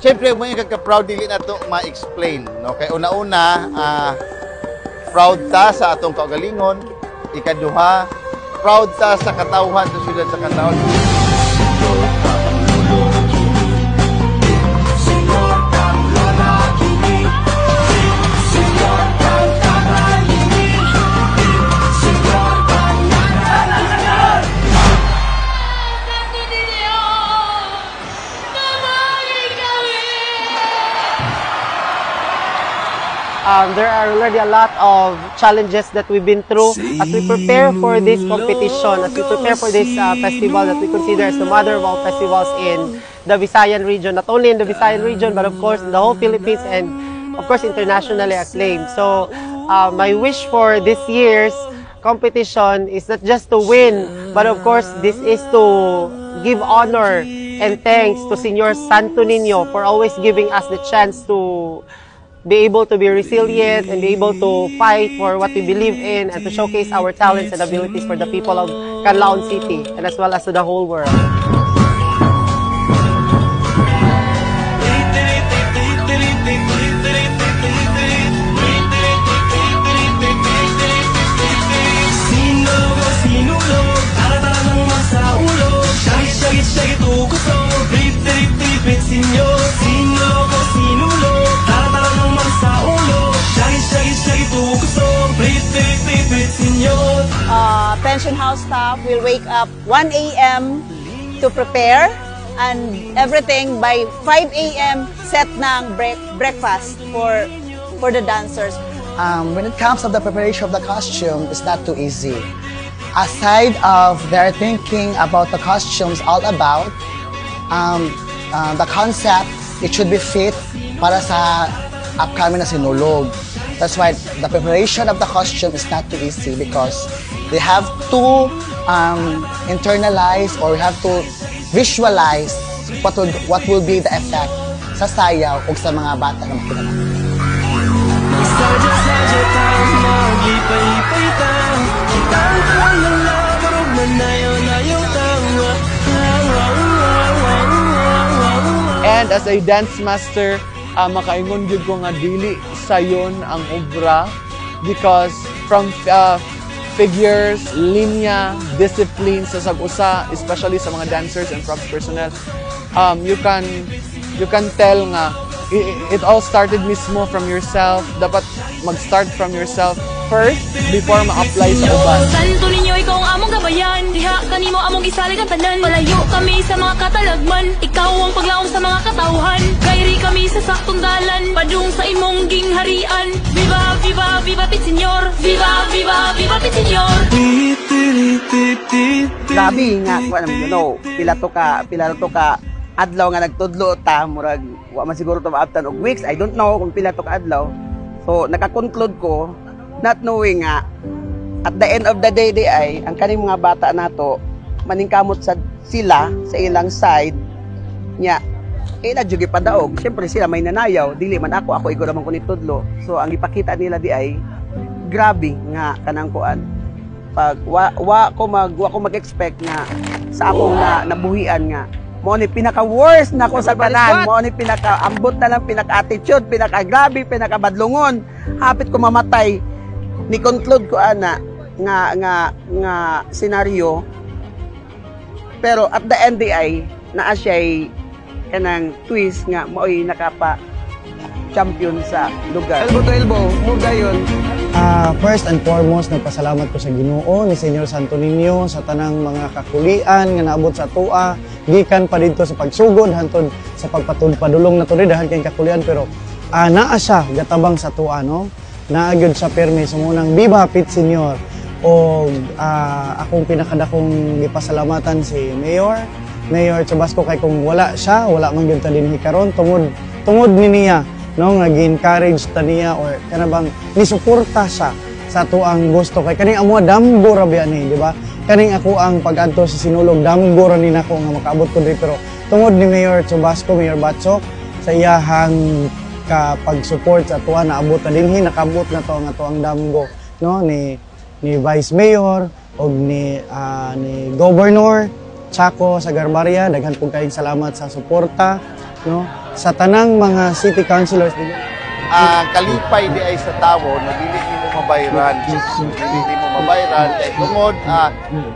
Siyempre, mo yung kaka-proud dili na to ma-explain. No? Kaya una-una, proud ta sa atong kaugalingon. Ikaduha, proud ta sa katawhan sa siyudad sa Canlaon. There are already a lot of challenges that we've been through as we prepare for this competition, as we prepare for this festival that we consider as the mother of all festivals in the Visayan region, not only in the Visayan region, but of course in the whole Philippines and of course internationally acclaimed. So my wish for this year's competition is not just to win, but of course this is to give honor and thanks to Señor Santo Niño for always giving us the chance to be able to be resilient and be able to fight for what we believe in and to showcase our talents and abilities for the people of Canlaon City and as well as to the whole world. Pension house staff will wake up 1 a.m. to prepare and everything by 5 a.m. set ng breakfast for the dancers. When it comes to the preparation of the costume, it's not too easy. Aside of their thinking about the costumes all about, the concept, it should be fit para sa upcoming na sinulog. That's why the preparation of the costume is not too easy because they have to internalize or have to visualize what will be the effect sa sayaw o sa mga bata na makinanang. And as a dance master, makaingon gyud ko nga dili sayon ang obra because from figures, linya, discipline sa sag-usa, especially sa mga dancers and props personnel, you can tell nga it all started mismo from yourself. Dapat mag-start from yourself first before ma-apply sa uban. Santo Niño, ikaw ang among gabayan. Diha kanimo among isalig ang tanan. Malayo kami sa mga katalagman. Ikaw ang paglaom sa mga katawhan. Kairi kami sa saktong dalan. Padung sa imong gingharian. Viva, viva, viva Pit Señor. Viva, viva, viva Pit Señor. Grabe nga, pila to ka adlaw nga nagtudlo ta murag wa man siguro to maabtan og weeks. I don't know kung pila to ka adlaw. So naka-conclude ko not knowing nga at the end of the day ay ang kaning mga bata nato maningkamot sa sila sa ilang side nya na jugi padaog. Syempre sila may nanayaw, dili man ako igor man ko ni tudlo. So ang ipakita nila di ay grabe nga kanang kuan. Pag wa ko mag-expect nga sa akong nabuhian nga mo ni pinaka-worst na ko sa tanan, mo ni pinaka-ambot na lang, pinaka-attitude, pinaka-grabe, pinaka-badlungon. Hapit ko mamatay. Ni-conclude ko ana nga senaryo. Pero at the end ay naa siya kanang twist nga mo'y nakapa champion sa lugar. Elbow to elbow, mo gayon. First and foremost, nagpasalamat ko sa Ginoo ni Señor Santo Niño sa tanang mga kakulian nga naabot sa tua, gikan pa dito sa pagsugod hantod sa pagpadulong na tunay dahil kay kakulian pero naa siya gatabang sa tua no. Naa gyud sa permi sumunang Viva Pit Señor o akong pinakadakong gipasalamatan si Mayor Chabasco kay kung wala siya, wala man gyud ta dinhi karon tungod ni niya no nga gi-encourage ta niya or kanabang nisuporta siya sa tuang gusto kay kaning amo damgo ra biya ni di ba kaning ako ang pag-adto sa sinulog damgo ra ni nako nga makaabot ko diri pero tungod ni Mayor Chabasco, Mayor Batsok sa iyahang pag-support sa tuwa naabot na dinhi nakabot na to nga tuang damgo no ni Vice Mayor og ni Governor Chaco sa Garbaria daghan pug kayong salamat sa suporta no sa tanang mga city councilors dili. Kalipay di ay sa tawo na dili nimo mabayran. Dili nimo mabayran kay tungod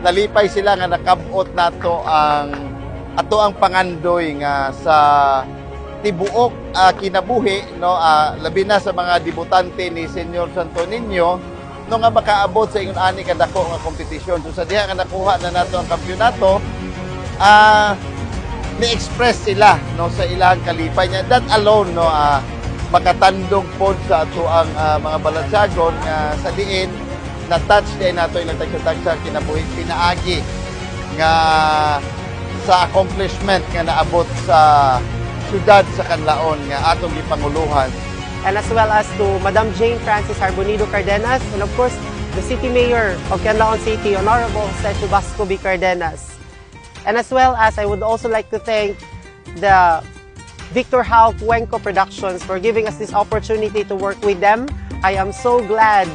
nalipay sila nga nakabot nato ang pangandoy nga sa tibuok kinabuhi no labi na sa mga debutante ni Senyor Santo Niño no nga makaabot sa ingon ani kadako nga kompetisyon. So sa diha nga nakuha na nato ang kampeonato ni-express sila no sa ilang kalipay niya. That alone no makatandog pod sa ato ang mga balansagon nga sa diin na touch din nato ilang tagsa kinabuhi pinaagi nga sa accomplishment nga naabot sa syudad sa Canlaon nga atong gipanguluhan. And as well as to Madam Jane Francis Arbonido Cardenas, and of course the City Mayor of Canlaon City, Honorable Jose Chubasco B. Cardenas. And as well as I would also like to thank the Victor Hao Cuenco Productions for giving us this opportunity to work with them. I am so glad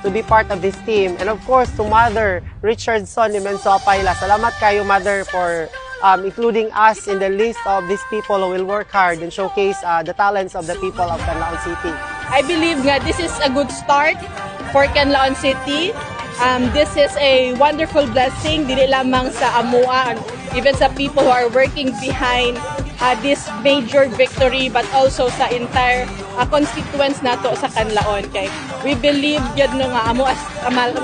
to be part of this team. And of course, to Mother Richardson Imenso Apayla. Salamat kayo, Mother, for including us in the list of these people who will work hard and showcase the talents of the people of Canlaon City. I believe nga this is a good start for Canlaon City. This is a wonderful blessing, dili lamang sa AMUA, even sa people who are working behind this major victory, but also sa entire constituents nato sa Canlaon. Kay we believe yun no nga AMUA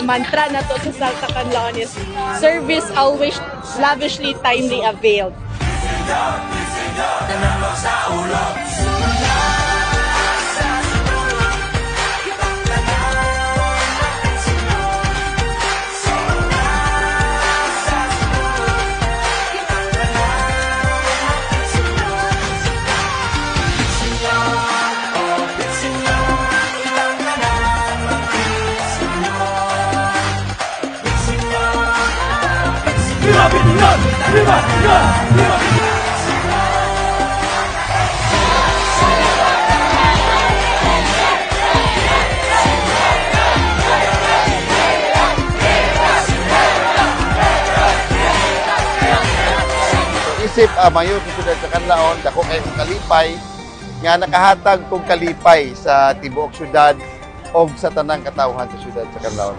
mantra nato sa Canlaon is service always lavishly timely availed. Isip mayor sa syudad sa Canlaon, dako kay kalipay nga nakahatag kong kalipay sa tibuok syudad o sa tanang katawhan sa syudad sa Canlaon.